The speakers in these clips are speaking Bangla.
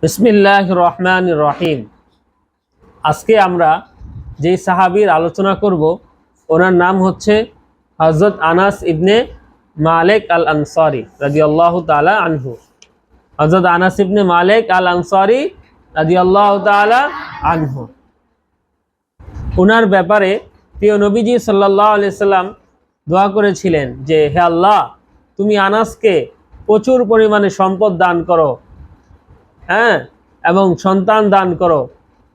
বিসমিল্লাহির রহমানির রহিম। আজকে আমরা যেই সাহাবীর আলোচনা করব ওনার নাম হচ্ছে হযরত আনাস ইবনে মালিক আল আনসারী রাদিয়াল্লাহু তাআলা আনহু। হযরত আনাস ইবনে মালিক আল আনসারী রাদিয়াল্লাহু তাআলা আনহু। ওনার ব্যাপারে প্রিয় নবীজি সাল্লাল্লাহু আলাইহি সাল্লাম দোয়া করেছিলেন যে, হে আল্লাহ, তুমি আনাসকে প্রচুর পরিমাণে সম্পদ দান করো, হ্যাঁ, এবং সন্তান দান করো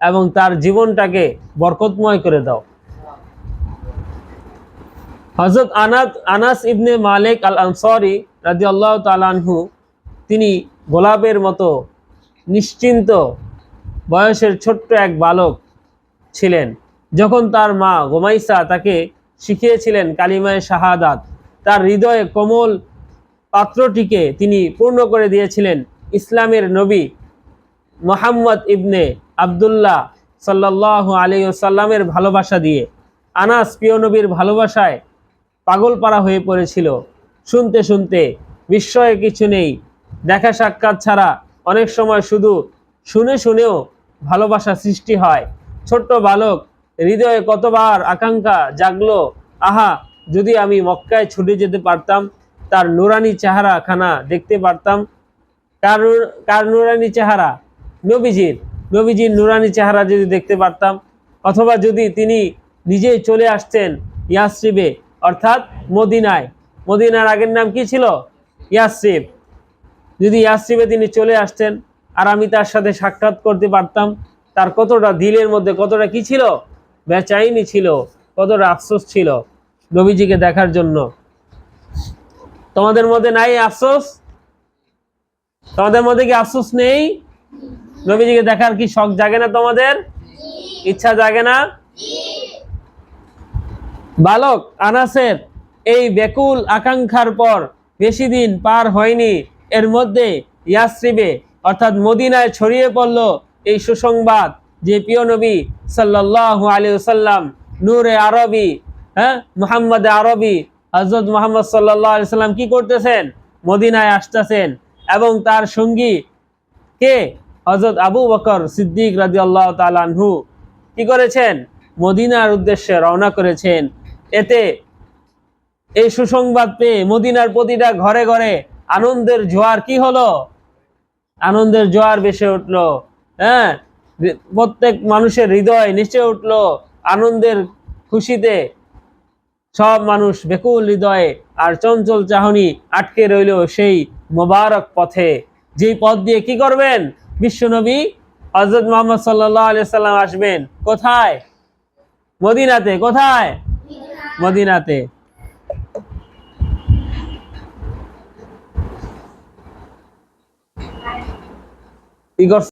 এবং তার জীবনটাকে বরকতময় করে দাও। হযরত আনাস ইবনে মালিক আল আনসারী রাদিয়াল্লাহু তাআলা আনহু তিনি গোলাপের মতো নিশ্চিন্ত বয়সের ছোট্ট এক বালক ছিলেন। যখন তার মা গোমাইসা তাকে শিখিয়েছিলেন কালিমায়ে শাহাদাত, তার হৃদয়ে কোমল পাত্রটিকে তিনি পূর্ণ করে দিয়েছিলেন ইসলামের নবী মুহাম্মদ ইবনে আবদুল্লাহ সাল্লাল্লাহু আলাইহি ওয়াসাল্লামের ভালোবাসা দিয়ে। আনাস প্রিয় নবীর ভালোবাসায় পাগলপাড়া হয়ে পড়েছিল। শুনতে শুনতে বিস্ময়ে কিছু নেই, দেখা সাক্ষাৎ ছাড়া অনেক সময় শুধু শুনে শুনেও ভালোবাসা সৃষ্টি হয়। ছোট্ট বালক হৃদয়ে কতবার আকাঙ্ক্ষা জাগলো, আহা, যদি আমি মক্কায় ছুটে যেতে পারতাম, তার নুরানি চেহারা খানা দেখতে পারতাম। কার নুরানি চেহারা? নবীজির নুরানি চেহারা যদি দেখতে পারতাম, অথবা যদি তিনি নিজেই চলে আসতেন ইয়াসরিবে, অর্থাৎ মদিনার আগের নাম কি ছিল? ইয়াসরিব। যদি ইয়াসরিবে তিনি চলে আসতেন আর আমি তার সাথে সাক্ষাৎ করতে পারতাম, তার কতটা দিলের মধ্যে কতটা কি ছিল? বেচাইনি ছিল, কতটা আফসোস ছিল নবীজিকে দেখার জন্য। তোমাদের মধ্যে নাই আফসোস? তোমাদের মধ্যে কি আফসোস নেই? নবীজিকে দেখার কি শখ জাগে না? তোমাদের ইচ্ছা জাগে না? বালক আনাসের এই ব্যাকুল আকাঙ্ক্ষার পর বেশি দিন পার হয়নি, এর মধ্যে ইয়াসরিবে অর্থাৎ মদিনায় ছড়িয়ে পড়ল এই সুসংবাদ যে প্রিয় নবী সাল্লাল্লাহু আলাইহি ওয়াসাল্লাম নূরে আরবি, মুহাম্মদ আরবি হযরত মুহাম্মদ সাল্লাল্লাহু আলাইহি ওয়াসাল্লাম কি করতেছেন? মদিনায় আসতেছেন। এবং তার সঙ্গী কে? হযরত আবু বকর সিদ্দিক রাদিয়াল্লাহু তাআলা আনহু কি করেছেন? মদিনার উদ্দেশ্যে রওনা করেছেন। এতে এই সুসংবাদ পেয়ে মদিনার প্রতিটা ঘরে ঘরে আনন্দের জোয়ার কি হলো? আনন্দের জোয়ার ভেসে উঠলো। প্রত্যেক মানুষের হৃদয় নেচে উঠলো আনন্দের খুশিতে। সব মানুষ বেকুল হৃদয়ে আর চঞ্চল চাহনি আটকে রইল সেই মোবারক পথে, যেই পথ দিয়ে কি করবেন? বিশ্বনবী হযরত মুহাম্মদ সাল্লাল্লাহু আলাইহি সাল্লাম আসবেন। কোথায়? মদিনাতে। কোথায়? মদিনাতে। কি করছে?